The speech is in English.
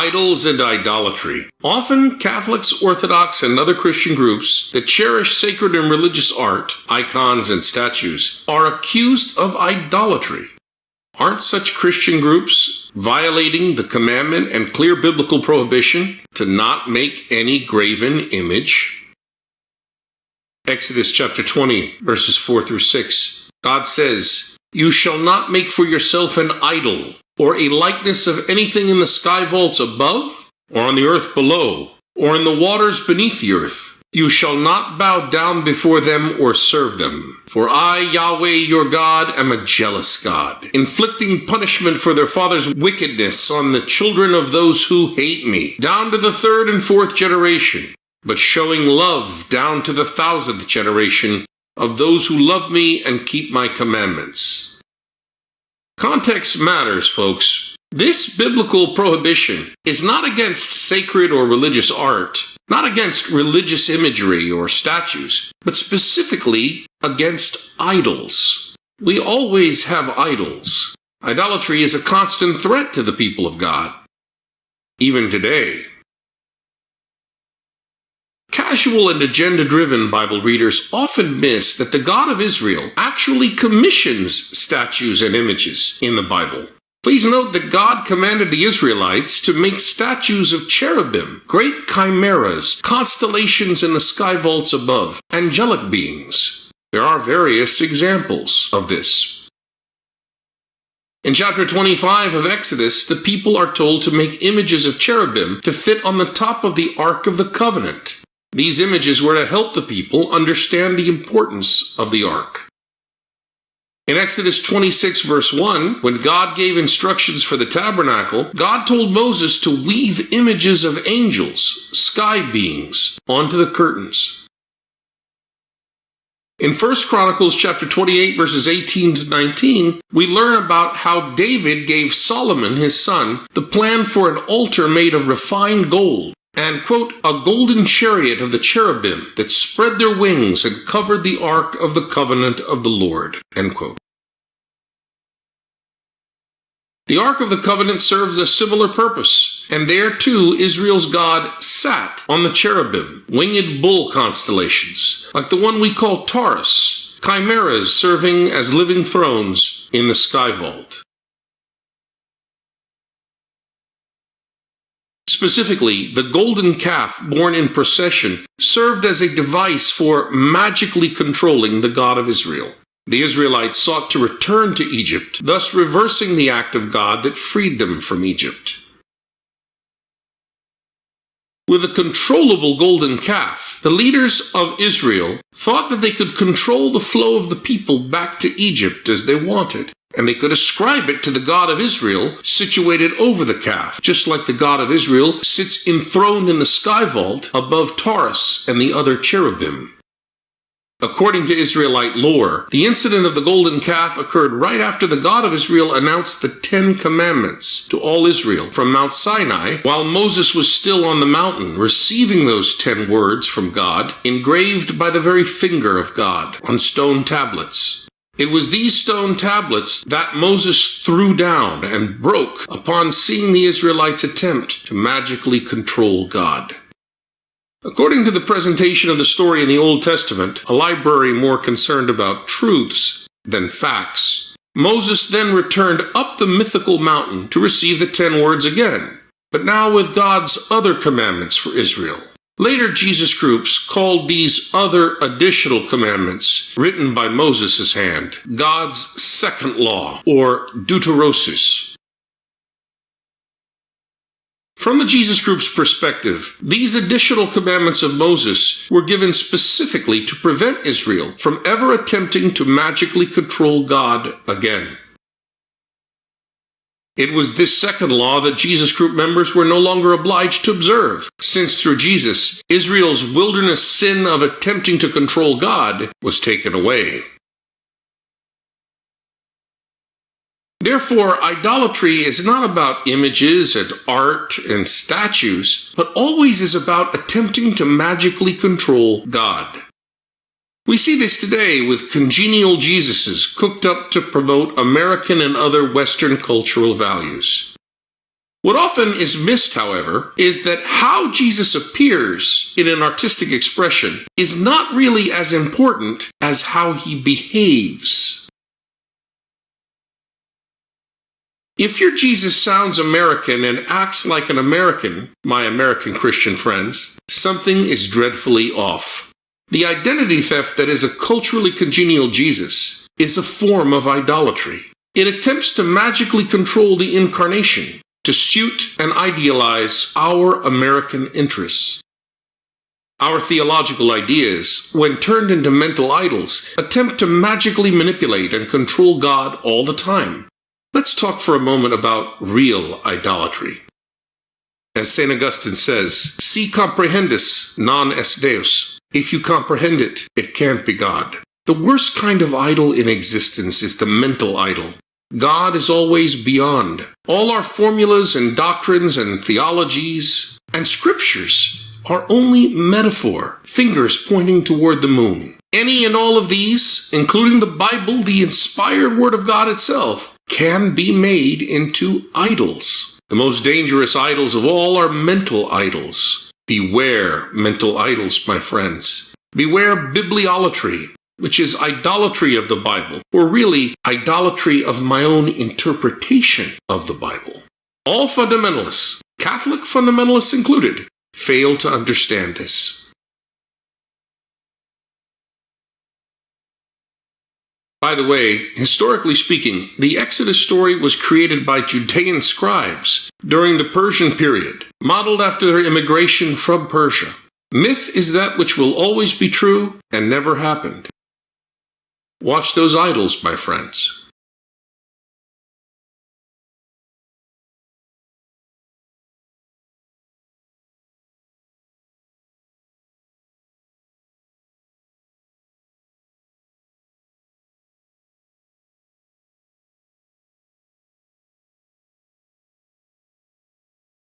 Idols and idolatry. Often, Catholics, Orthodox, and other Christian groups that cherish sacred and religious art, icons, and statues, are accused of idolatry. Aren't such Christian groups violating the commandment and clear biblical prohibition to not make any graven image? Exodus chapter 20, verses 4 through 6. God says, "You shall not make for yourself an idol, or a likeness of anything in the sky vaults above, or on the earth below, or in the waters beneath the earth. You shall not bow down before them or serve them. For I, Yahweh your God, am a jealous God, inflicting punishment for their fathers' wickedness on the children of those who hate me, down to the 3rd and 4th generation, but showing love down to the 1,000th generation of those who love me and keep my commandments." Context matters, folks. This biblical prohibition is not against sacred or religious art, not against religious imagery or statues, but specifically against idols. We always have idols. Idolatry is a constant threat to the people of God, even today. Casual and agenda-driven Bible readers often miss that the God of Israel actually commissions statues and images in the Bible. Please note that God commanded the Israelites to make statues of cherubim, great chimeras, constellations in the sky vaults above, angelic beings. There are various examples of this. In chapter 25 of Exodus, the people are told to make images of cherubim to fit on the top of the Ark of the Covenant. These images were to help the people understand the importance of the ark. In Exodus 26 verse 1, when God gave instructions for the tabernacle, God told Moses to weave images of angels, sky beings, onto the curtains. In 1 Chronicles chapter 28 verses 18 to 19, we learn about how David gave Solomon, his son, the plan for an altar made of refined gold, and, quote, "a golden chariot of the cherubim that spread their wings and covered the ark of the covenant of the Lord," end quote. The Ark of the Covenant serves a similar purpose, and there too Israel's God sat on the cherubim, winged bull constellations, like the one we call Taurus, chimeras serving as living thrones in the sky vault. Specifically, the golden calf born in procession served as a device for magically controlling the God of Israel. The Israelites sought to return to Egypt, thus reversing the act of God that freed them from Egypt. With a controllable golden calf, the leaders of Israel thought that they could control the flow of the people back to Egypt as they wanted, and they could ascribe it to the God of Israel situated over the calf, just like the God of Israel sits enthroned in the sky vault above Taurus and the other cherubim. According to Israelite lore, the incident of the golden calf occurred right after the God of Israel announced the 10 Commandments to all Israel from Mount Sinai, while Moses was still on the mountain, receiving those 10 words from God, engraved by the very finger of God on stone tablets. It was these stone tablets that Moses threw down and broke upon seeing the Israelites' attempt to magically control God. According to the presentation of the story in the Old Testament, a library more concerned about truths than facts, Moses then returned up the mythical mountain to receive the 10 words again, but now with God's other commandments for Israel. Later Jesus groups called these other additional commandments, written by Moses' hand, God's second law, or deuterosis. From the Jesus group's perspective, these additional commandments of Moses were given specifically to prevent Israel from ever attempting to magically control God again. It was this second law that Jesus group members were no longer obliged to observe, since through Jesus, Israel's wilderness sin of attempting to control God was taken away. Therefore, idolatry is not about images and art and statues, but always is about attempting to magically control God. We see this today with congenial Jesuses cooked up to promote American and other Western cultural values. What often is missed, however, is that how Jesus appears in an artistic expression is not really as important as how he behaves. If your Jesus sounds American and acts like an American, my American Christian friends, something is dreadfully off. The identity theft that is a culturally congenial Jesus is a form of idolatry. It attempts to magically control the incarnation, to suit and idealize our American interests. Our theological ideas, when turned into mental idols, attempt to magically manipulate and control God all the time. Let's talk for a moment about real idolatry. As St. Augustine says, si comprehendis, non est Deus. If you comprehend it, it can't be God. The worst kind of idol in existence is the mental idol. God is always beyond. All our formulas and doctrines and theologies and scriptures are only metaphor, fingers pointing toward the moon. Any and all of these, including the Bible, the inspired Word of God itself, can be made into idols. The most dangerous idols of all are mental idols. Beware mental idols, my friends. Beware bibliolatry, which is idolatry of the Bible, or really idolatry of my own interpretation of the Bible. All fundamentalists, Catholic fundamentalists included, fail to understand this. By the way, historically speaking, the Exodus story was created by Judean scribes during the Persian period, modeled after their immigration from Persia. Myth is that which will always be true and never happened. Watch those idols, my friends.